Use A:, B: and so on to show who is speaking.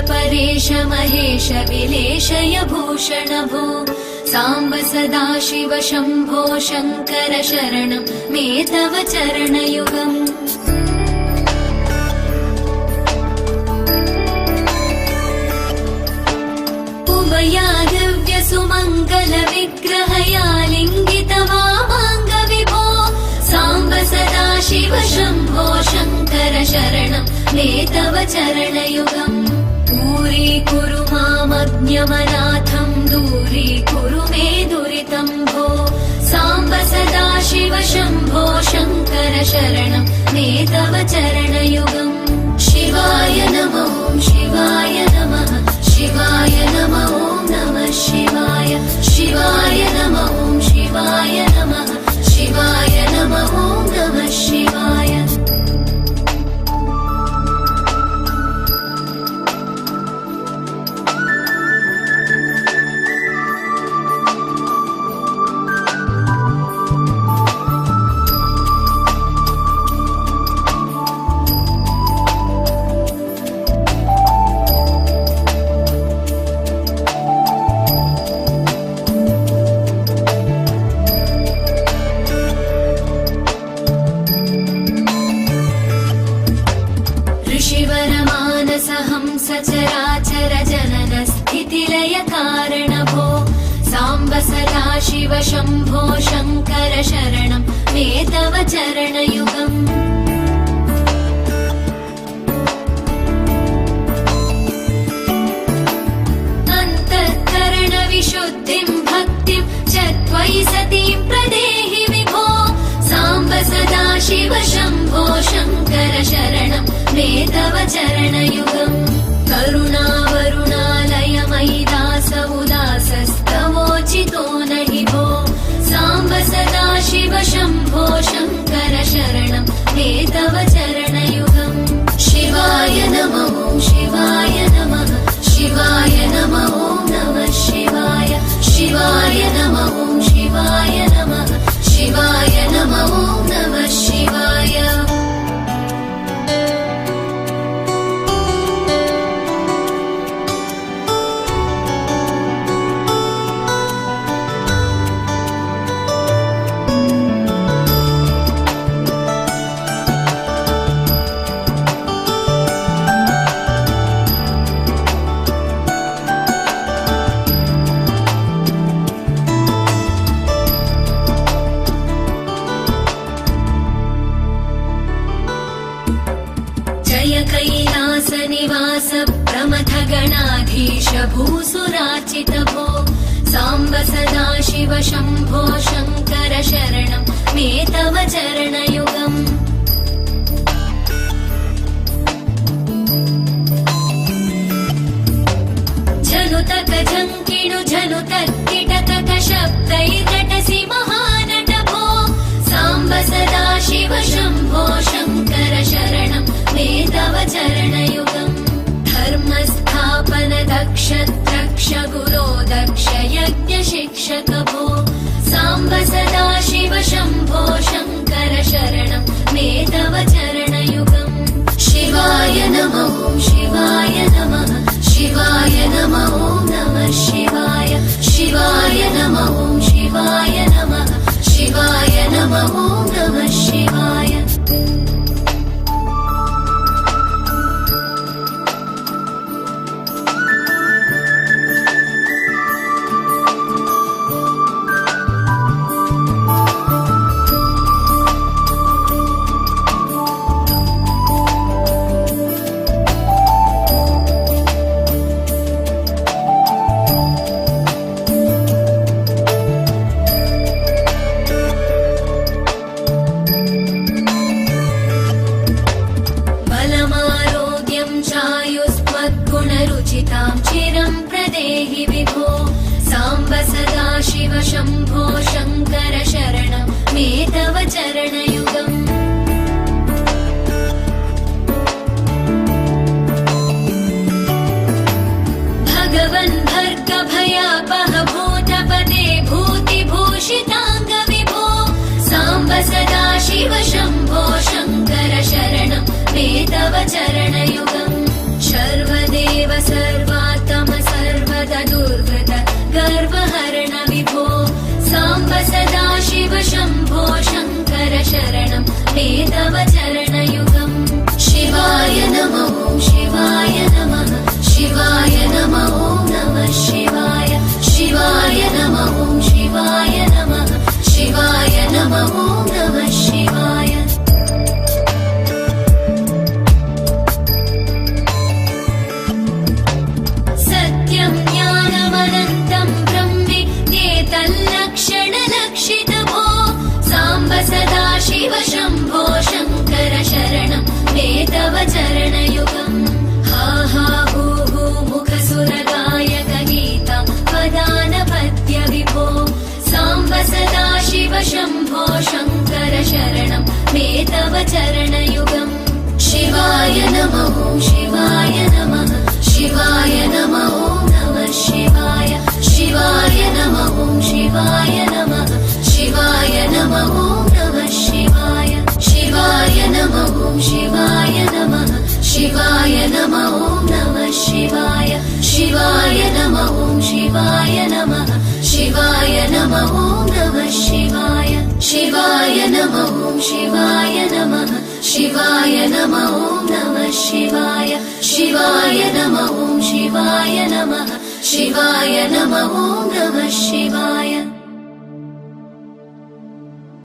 A: परेश महेश विलेशय भूषण भो साम्ब सदाशिव शम्भो शङ्कर शरणं मे तव चरणयुगम्। उमया दिव्य सुमङ्गल विग्रहया लिङ्गित वामाङ्ग विभो साम्ब सदाशिव शम्भो शङ्कर शरणं मे तव चरणयुगम्। दूरीकुरु मामज्ञमनाथं दूरीकुरु मे दुरितं भो साम्ब सदाशिव शम्भो शङ्कर शरणं मे तव चरणयुगम्। शिवाय नमः शिवाय नमः शिवाय नमः नमः शिवाय शिवाय नमः शिवाय नमः शिवाय नमः नमः शिवाय। सचराचर जनन स्थितिलय कारण भो साम्ब सदाशिव शम्भो शङ्कर शरणं मे तव चरणयुगम्। अन्तःकरण विशुद्धिं भक्तिं च त्वयि सतीं प्रदेहि विभो साम्ब सदाशिव शम्भो शङ्कर शरणं मे तव चरणयुगम्। करुणावरुणालय मयि दास उदासस्तवोचितो नहि भो साम्ब सदाशिव शम्भो शङ्कर शरणं मे तव चरणयुगम्। शिवाय नमः शिवाय नमः शिवाय नमः नमः शिवाय शिवाय नमः शिवाय नमः शिवाय नमः नमः शिवाय। कैलास निवास प्रमथ गणाधीश भूसुराचित भो साम्ब सदाशिव शम्भो शङ्कर शरणं मे तव चरणयुगम्। झनुतक झङ्किणु झनुतक किटकक शब्दैर्नटसि महानट भो साम्ब सदाशिव शम्भो शङ्कर शरणं मे तव चरणयुगम्। धर्मस्थापन दक्ष द्रक्ष गुरो दक्ष यज्ञ शिक्षक भो साम्ब सदाशिव शम्भो शङ्कर शरणं मे तव चरणयुगम्। शिवाय नमः शिवाय नमः शिवाय नमः नमः शिवाय शिवाय नमः शिवाय नमः शिवाय नमः नमः शिवाय। शम्भो शङ्कर शरणं मे तव चरणयुगम् भगवन् भर्गभयापह भूतपते भूतिभूषिताङ्ग विभो साम्ब सदा शिव शम्भो शङ्कर शरणं मे तव चरणयुगम् सर्वदेव सर्वात्म सर्वदा दुर्वृत गर्वहरण विभो साम्ब सदा शिव शम्भो शङ्कर शरणं मे तव चरणयुगम् शिवाय नमः शिवाय नमः शिवाय नमः नमः शिवाय शिवाय नमः शिवाय नमः शिवाय नमः नमः शिवाय सत्यं ज्ञानमनन्तं ब्रह्मेत्येतल्लक्षणलक्षितभो साम्ब सदा शिव शम्भो शङ्कर शरणं मे तव चरणयुगम् हा हा हू हू मुखसुरगायक गीता वदानपद्य विभो साम्ब सदा शिव शम्भो शङ्कर शरणं मे तव चरणयुगम् शिवाय नमः शिवाय नमः शिवाय नमः नमः शिवाय शिवाय नमः शिवाय नमः शिवाय नमः नमः शिवाय शिवाय नमः शिवाय नमः शिवाय नमः नमः शिवाय शिवाय नमः शिवाय नमः शिवाय नमः नमः शिवाय शिवाय नमः शिवाय नमः शिवाय नमः नमः शिवाय शिवाय नमः शिवाय नमः शिवाय नमः नमः शिवाय